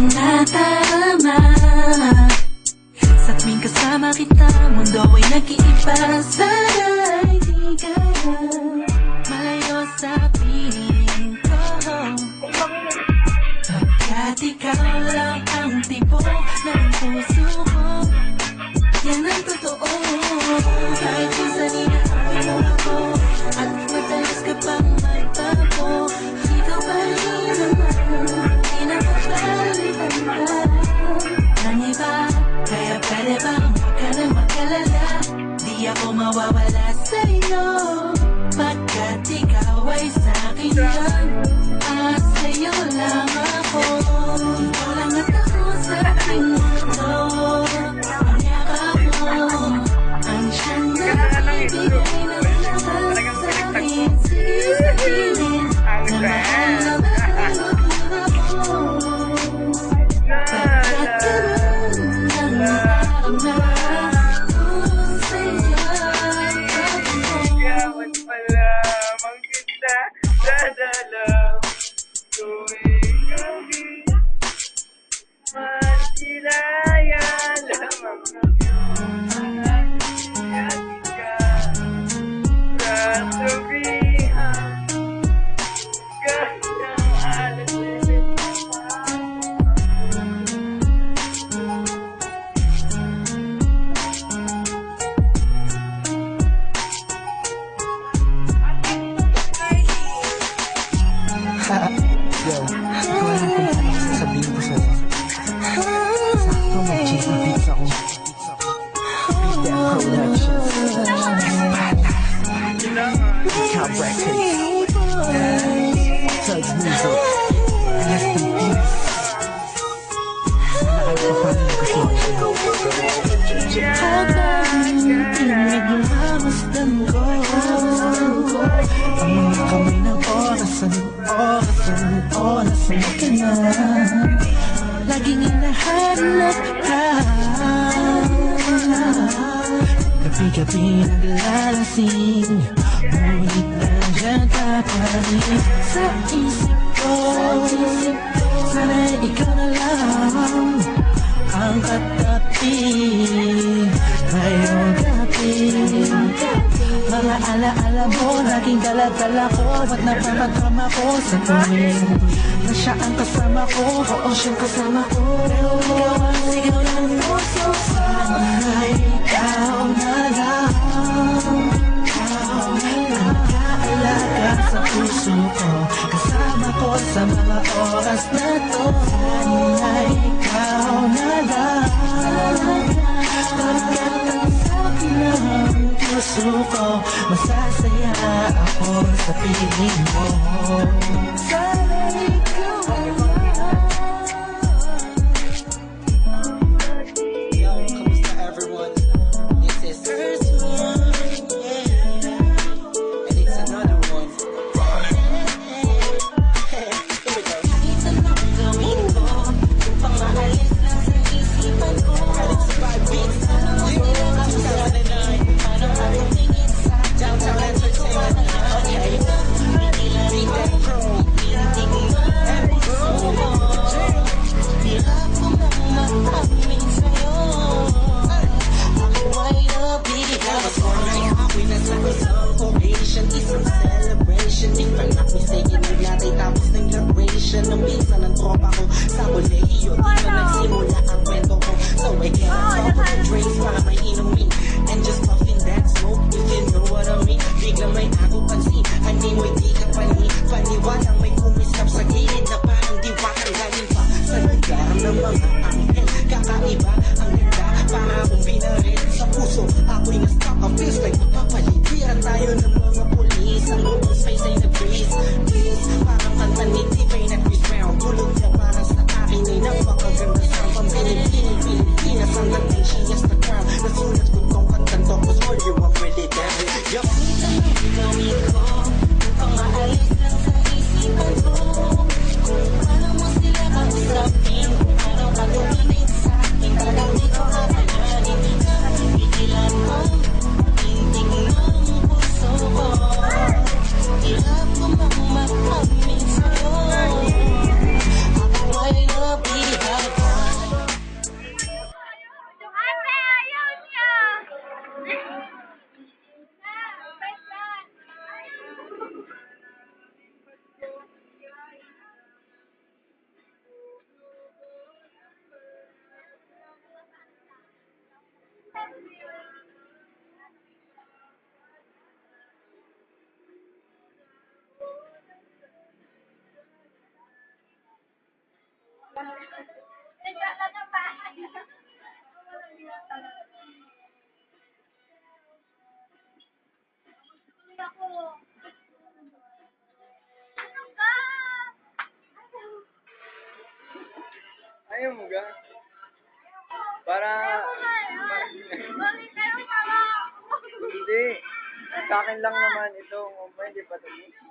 aking nadarama. Sa tuwing kasama kita, mundo ay nag-iiba. Sana'y di ka na malayo sa piling ko. Pagkat ikaw lang ang tipo ng puso ko, yan ang totoo. Kahit minsan inaawin mo ako at madalas ka pang magbago, ikaw pa rin naman pinapapalitan ka ng iba. Kaya pwede bang huwag ka nang mag-alala, di ako mawawala sa'yo, pagkat ikaw ay sa'kin yan, at sa'yo lang ako. Ikaw lang at ako sa aking mundo, ang yakap mo, ang siyang nagbibigay ng lakas sa'kin. Sige sabihin na mahal na mahal mo ako, pagkat karoon ng nadarama ko sa'yo ay ako. Malamang kita dadalaw tuwing gabi, masilaya lamang ng ating ka sasabihan kanyang alasin. Yo, ikaw alam kung ano sasabihin ko sa'yo. Sakto mag-cheesy beats ako. Beat that productions. Count records. Tugs music. Rest in peace. Sana kayo papanin ko siya. Habang pinaglamasdan ko ang mga kamay ng orasan ka na, laging hinahanap ka. Gabi-gabi naglalasing, ngunit nandiyan ka pa rin sa isip ko. Sana'y ikaw na lang ang katabi ngayong gabi. Mga alaala mo, laging dala-dala ko, ba't napapagkama ko sa tuwing na siya ang kasama ko, oo siyang kasama ko. Pero ikaw ang sigaw ng puso, sana'y ikaw na lang ang nag-aalaga sa puso ko, kasama ko sa mga oras na to. Sana'y ikaw na lang, pagkat ang sabi ng puso ko, masasaya ako sa piling mo. Sana'y ikaw na lang. Yo, kamusta everyone? This is first one, yeah. And it's another one. Here we go. Kahit anong gawin ko, upang maalis lang sa isipan ko. Alex Vibe Beats. Paano makatingin sa Downtown Entertainment. Okay. Beat that pro. Ayaw mo ga? Para... Hindi. Sa akin lang naman ito. Hindi pa ito.